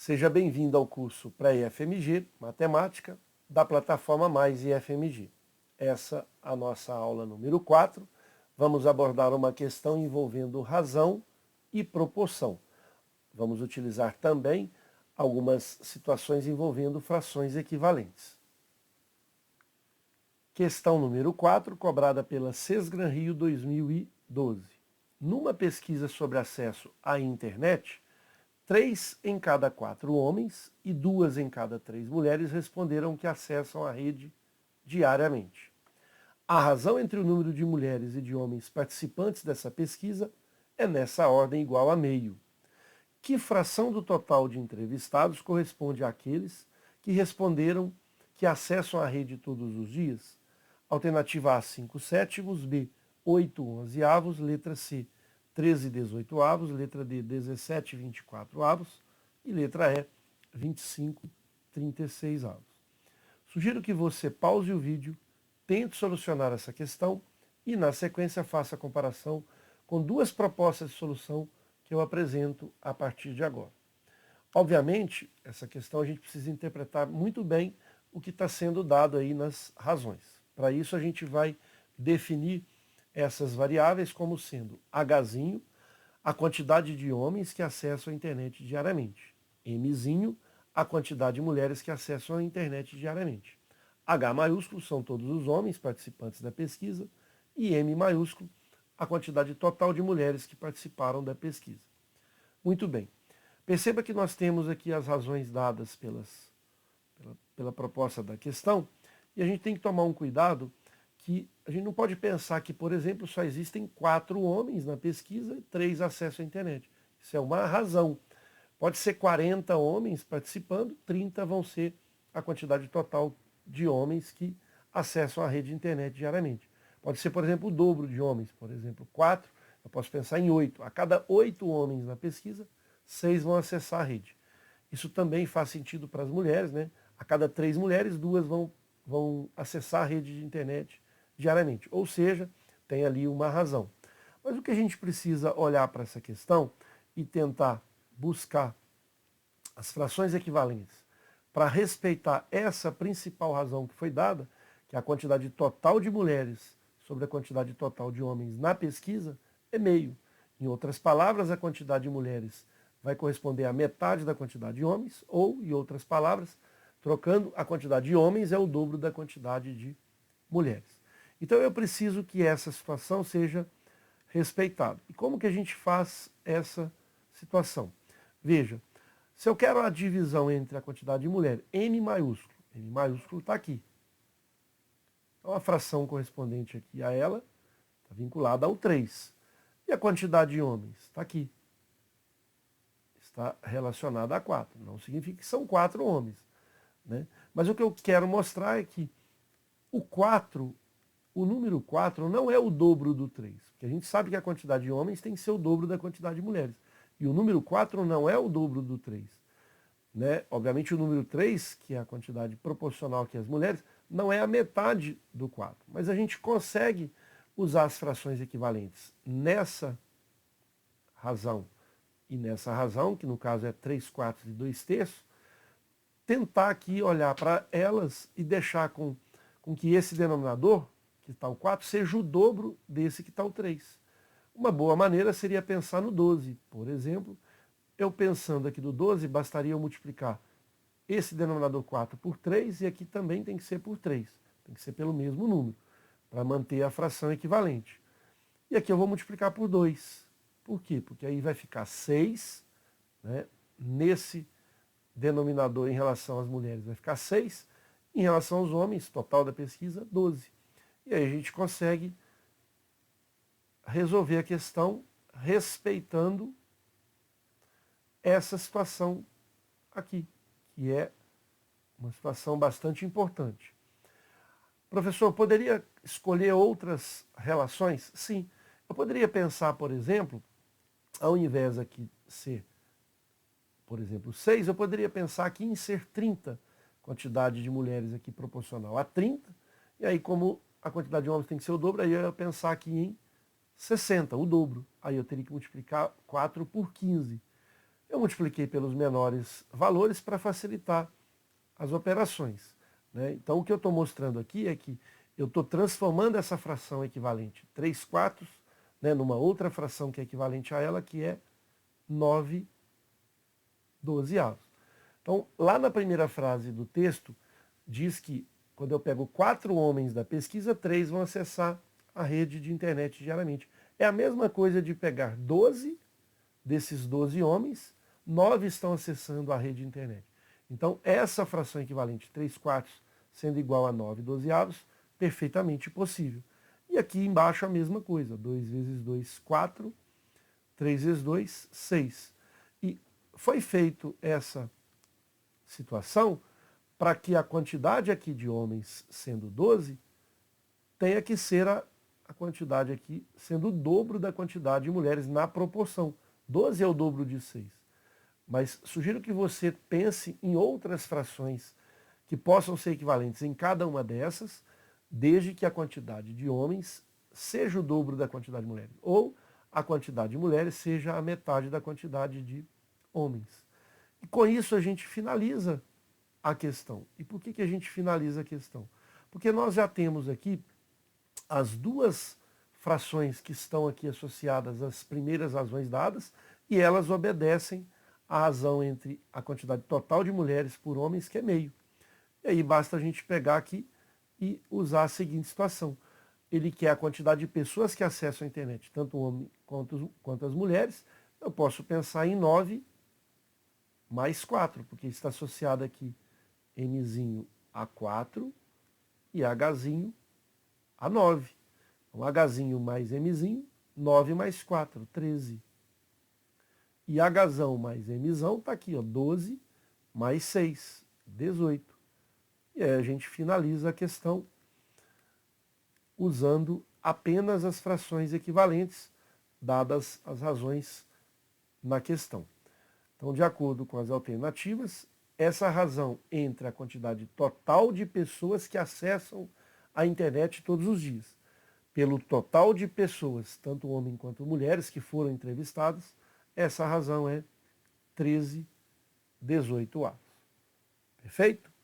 Seja bem-vindo ao curso Pré-IFMG Matemática da plataforma Mais IFMG. Essa é a nossa aula número 4. Vamos abordar uma questão envolvendo razão e proporção. Vamos utilizar também algumas situações envolvendo frações equivalentes. Questão número 4, cobrada pela Sesgran Rio 2012. Numa pesquisa sobre acesso à internet, 3 em cada 4 homens e 2 em cada 3 mulheres responderam que acessam a rede diariamente. A razão entre o número de mulheres e de homens participantes dessa pesquisa é nessa ordem igual a meio. Que fração do total de entrevistados corresponde àqueles que responderam que acessam a rede todos os dias? Alternativa A, 5 sétimos, B, 8 onzeavos, letra C, 13 18avos, letra D, 17 24avos e letra E, 25 36avos. Sugiro que você pause o vídeo, tente solucionar essa questão e, na sequência, faça a comparação com duas propostas de solução que eu apresento a partir de agora. Obviamente, essa questão a gente precisa interpretar muito bem o que está sendo dado aí nas razões. Para isso, a gente vai definir essas variáveis como sendo Hzinho, a quantidade de homens que acessam a internet diariamente. Mzinho, a quantidade de mulheres que acessam a internet diariamente. H maiúsculo são todos os homens participantes da pesquisa e M maiúsculo, a quantidade total de mulheres que participaram da pesquisa. Muito bem. Perceba que nós temos aqui as razões dadas pela proposta da questão e a gente tem que tomar um cuidado que a gente não pode pensar que, por exemplo, só existem 4 homens na pesquisa e 3 acessam à internet. Isso é uma razão. Pode ser 40 homens participando, 30 vão ser a quantidade total de homens que acessam a rede de internet diariamente. Pode ser, por exemplo, o dobro de homens, por exemplo, 4, eu posso pensar em 8. A cada 8 homens na pesquisa, 6 vão acessar a rede. Isso também faz sentido para as mulheres, né? A cada 3 mulheres, 2 vão acessar a rede de internet diariamente. Ou seja, tem ali uma razão. Mas o que a gente precisa olhar para essa questão e tentar buscar as frações equivalentes para respeitar essa principal razão que foi dada, que é a quantidade total de mulheres sobre a quantidade total de homens na pesquisa, é meio. Em outras palavras, a quantidade de mulheres vai corresponder à metade da quantidade de homens, ou, em outras palavras, trocando, a quantidade de homens é o dobro da quantidade de mulheres. Então eu preciso que essa situação seja respeitada. E como que a gente faz essa situação? Veja, se eu quero a divisão entre a quantidade de mulher, M maiúsculo está aqui. Então a fração correspondente aqui a ela está vinculada ao 3. E a quantidade de homens está aqui. Está relacionada a 4. Não significa que são 4 homens, né? Mas o que eu quero mostrar é que o número 4 não é o dobro do 3, porque a gente sabe que a quantidade de homens tem que ser o dobro da quantidade de mulheres. E o número 4 não é o dobro do 3. Né? Obviamente o número 3, que é a quantidade proporcional aqui às mulheres, não é a metade do 4. Mas a gente consegue usar as frações equivalentes nessa razão e nessa razão, que no caso é 3 quartos e 2 terços, tentar aqui olhar para elas e deixar com que esse denominador, que está o 4, seja o dobro desse que está o 3. Uma boa maneira seria pensar no 12. Por exemplo, eu pensando aqui do 12, bastaria eu multiplicar esse denominador 4 por 3 e aqui também tem que ser por 3. Tem que ser pelo mesmo número, para manter a fração equivalente. E aqui eu vou multiplicar por 2. Por quê? Porque aí vai ficar 6, né, nesse denominador em relação às mulheres vai ficar 6, em relação aos homens, total da pesquisa, 12. E aí a gente consegue resolver a questão respeitando essa situação aqui, que é uma situação bastante importante. Professor, poderia escolher outras relações? Sim. Eu poderia pensar, por exemplo, ao invés aqui ser, por exemplo, 6, eu poderia pensar aqui em ser 30, quantidade de mulheres aqui proporcional a 30, e aí como a quantidade de homens tem que ser o dobro, aí eu ia pensar aqui em 60, o dobro. Aí eu teria que multiplicar 4 por 15. Eu multipliquei pelos menores valores para facilitar as operações, né? Então, o que eu estou mostrando aqui é que eu estou transformando essa fração equivalente 3/4, né, numa outra fração que é equivalente a ela, que é 9/12. Então, lá na primeira frase do texto, diz que quando eu pego 4 homens da pesquisa, 3 vão acessar a rede de internet diariamente. É a mesma coisa de pegar 12 desses 12 homens, 9 estão acessando a rede de internet. Então, essa fração equivalente 3/4 sendo igual a 9/12, perfeitamente possível. E aqui embaixo a mesma coisa, 2 vezes 2, 4, 3 vezes 2, 6. E foi feito essa situação para que a quantidade aqui de homens sendo 12 tenha que ser a quantidade aqui sendo o dobro da quantidade de mulheres na proporção. 12 é o dobro de 6. Mas sugiro que você pense em outras frações que possam ser equivalentes em cada uma dessas, desde que a quantidade de homens seja o dobro da quantidade de mulheres, ou a quantidade de mulheres seja a metade da quantidade de homens. E com isso a gente finaliza a questão. E por que a gente finaliza a questão? Porque nós já temos aqui as duas frações que estão aqui associadas às primeiras razões dadas, e elas obedecem à razão entre a quantidade total de mulheres por homens, que é meio. E aí basta a gente pegar aqui e usar a seguinte situação. Ele quer a quantidade de pessoas que acessam a internet, tanto o homem quanto as mulheres. Eu posso pensar em 9 mais 4, porque está associado aqui Mzinho a 4 e Hzinho a 9. Então, Hzinho mais Mzinho, 9 mais 4, 13. E Hzão mais Mzão está aqui, ó, 12 mais 6, 18. E aí a gente finaliza a questão usando apenas as frações equivalentes, dadas as razões na questão. Então, de acordo com as alternativas, essa razão entre a quantidade total de pessoas que acessam a internet todos os dias, pelo total de pessoas, tanto homens quanto mulheres, que foram entrevistadas, essa razão é 13/18. Perfeito?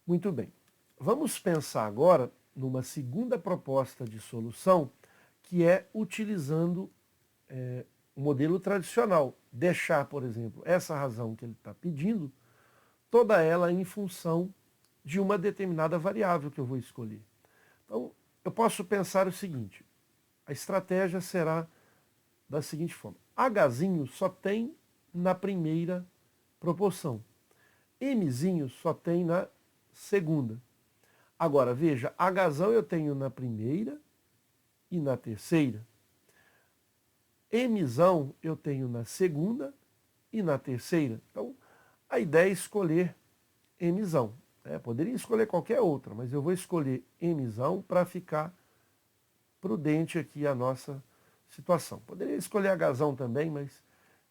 Muito bem. Vamos pensar agora numa segunda proposta de solução, que é utilizando o modelo tradicional. Deixar, por exemplo, essa razão que ele está pedindo, toda ela em função de uma determinada variável que eu vou escolher. Então, eu posso pensar o seguinte: a estratégia será da seguinte forma. Hzinho só tem na primeira proporção. Mzinho só tem na segunda. Agora, veja, Hzão eu tenho na primeira e na terceira. Mzão eu tenho na segunda e na terceira. Então, a ideia é escolher Mzão. Poderia escolher qualquer outra, mas eu vou escolher Mzão para ficar prudente aqui a nossa situação. Poderia escolher Hzão também, mas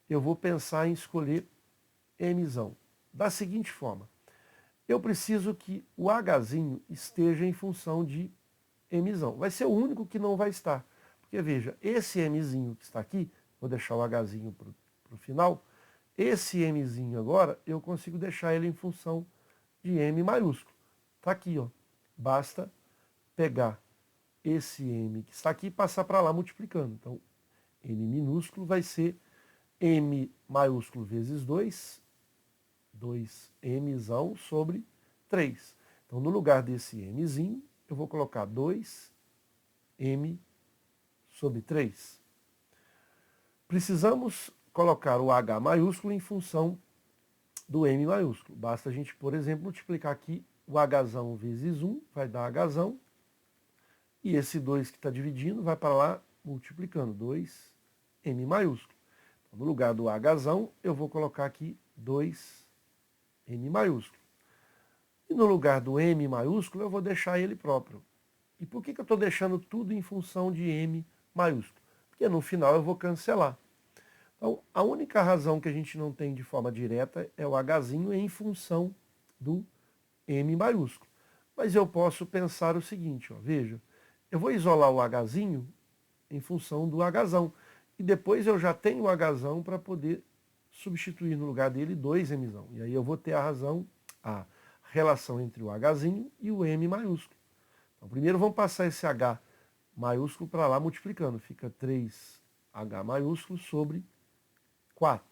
eu vou pensar em escolher Mzão. Da seguinte forma, eu preciso que o Hzinho esteja em função de Mzão. Vai ser o único que não vai estar. Porque veja, esse Mzinho que está aqui, vou deixar o Hzinho para o final, esse Mzinho agora, eu consigo deixar ele em função de M maiúsculo. Está aqui, ó. Basta pegar esse M que está aqui e passar para lá multiplicando. Então, M minúsculo vai ser M maiúsculo vezes 2, 2Mzão sobre 3. Então, no lugar desse Mzinho, eu vou colocar 2M sobre 3. Precisamos colocar o H maiúsculo em função do M maiúsculo. Basta a gente, por exemplo, multiplicar aqui o Hzão vezes 1, vai dar Hzão. E esse 2 que está dividindo vai para lá multiplicando, 2M maiúsculo. Então, no lugar do Hzão, eu vou colocar aqui 2M maiúsculo. E no lugar do M maiúsculo, eu vou deixar ele próprio. E por que eu estou deixando tudo em função de M maiúsculo? Porque no final eu vou cancelar. Então, a única razão que a gente não tem de forma direta é o Hzinho em função do M maiúsculo. Mas eu posso pensar o seguinte, ó, veja, eu vou isolar o Hzinho em função do Hzão. e depois eu já tenho o Hzão para poder substituir no lugar dele 2Mzão. E aí eu vou ter a relação entre o Hzinho e o M maiúsculo. Então, primeiro vamos passar esse H maiúsculo para lá multiplicando. Fica 3H maiúsculo sobre 4.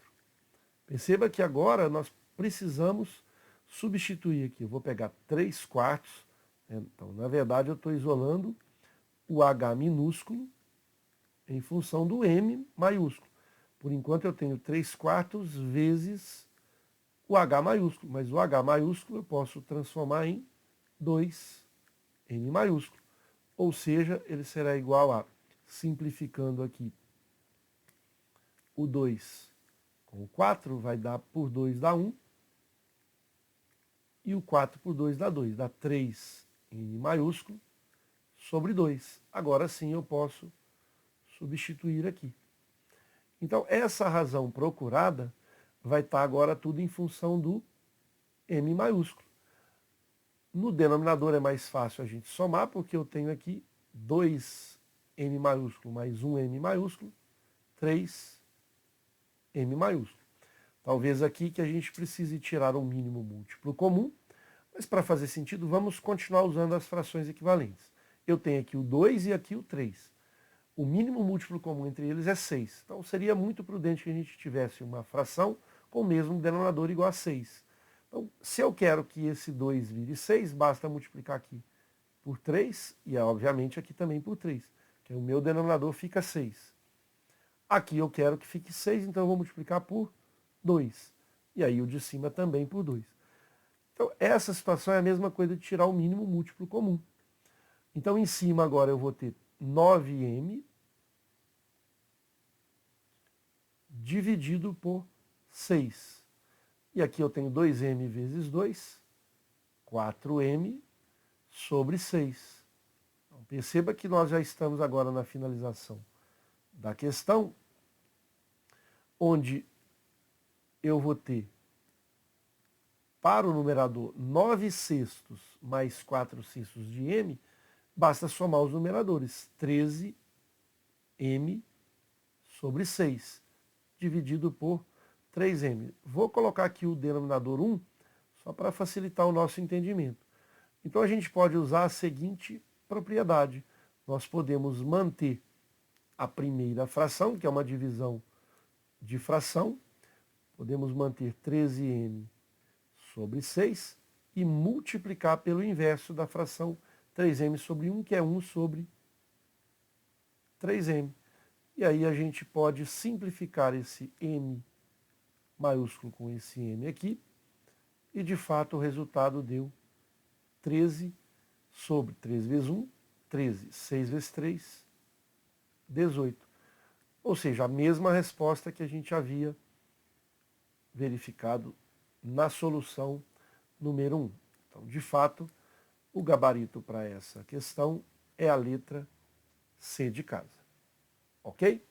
Perceba que agora nós precisamos substituir aqui. Eu vou pegar 3/4. Então, na verdade, eu estou isolando o H minúsculo em função do M maiúsculo. Por enquanto eu tenho 3/4 vezes o H maiúsculo, mas o H maiúsculo eu posso transformar em 2M maiúsculo. Ou seja, ele será igual a, simplificando aqui, o 2 com o 4 vai dar por 2 dá 1. E o 4 por 2 dá 2, dá 3M maiúsculo sobre 2. Agora sim eu posso substituir aqui. Então, essa razão procurada vai estar agora tudo em função do M maiúsculo. No denominador é mais fácil a gente somar, porque eu tenho aqui 2M maiúsculo mais 1M maiúsculo, 3M maiúsculo. Talvez aqui que a gente precise tirar um mínimo múltiplo comum, mas para fazer sentido, vamos continuar usando as frações equivalentes. Eu tenho aqui o 2 e aqui o 3. O mínimo múltiplo comum entre eles é 6. Então seria muito prudente que a gente tivesse uma fração com o mesmo denominador igual a 6. Então, se eu quero que esse 2 vire 6, basta multiplicar aqui por 3 e, obviamente, aqui também por 3, que o meu denominador fica 6. Aqui eu quero que fique 6, então eu vou multiplicar por 2. E aí o de cima também por 2. Então, essa situação é a mesma coisa de tirar o mínimo múltiplo comum. Então, em cima agora eu vou ter 9M dividido por 6. E aqui eu tenho 2M vezes 2, 4M sobre 6. Então, perceba que nós já estamos agora na finalização da questão, onde eu vou ter para o numerador 9/6 mais 4/6 de M, basta somar os numeradores, 13M sobre 6, dividido por 3M. Vou colocar aqui o denominador 1, só para facilitar o nosso entendimento. Então a gente pode usar a seguinte propriedade. Nós podemos manter a primeira fração, que é uma divisão de fração, podemos manter 13M sobre 6 e multiplicar pelo inverso da fração 3M sobre 1, que é 1 sobre 3M. E aí a gente pode simplificar esse M maiúsculo com esse M aqui, e de fato o resultado deu 13 sobre 13 vezes 1, 13, 6 vezes 3, 18. Ou seja, a mesma resposta que a gente havia verificado na solução número 1. Então, de fato, o gabarito para essa questão é a letra C de casa. Ok?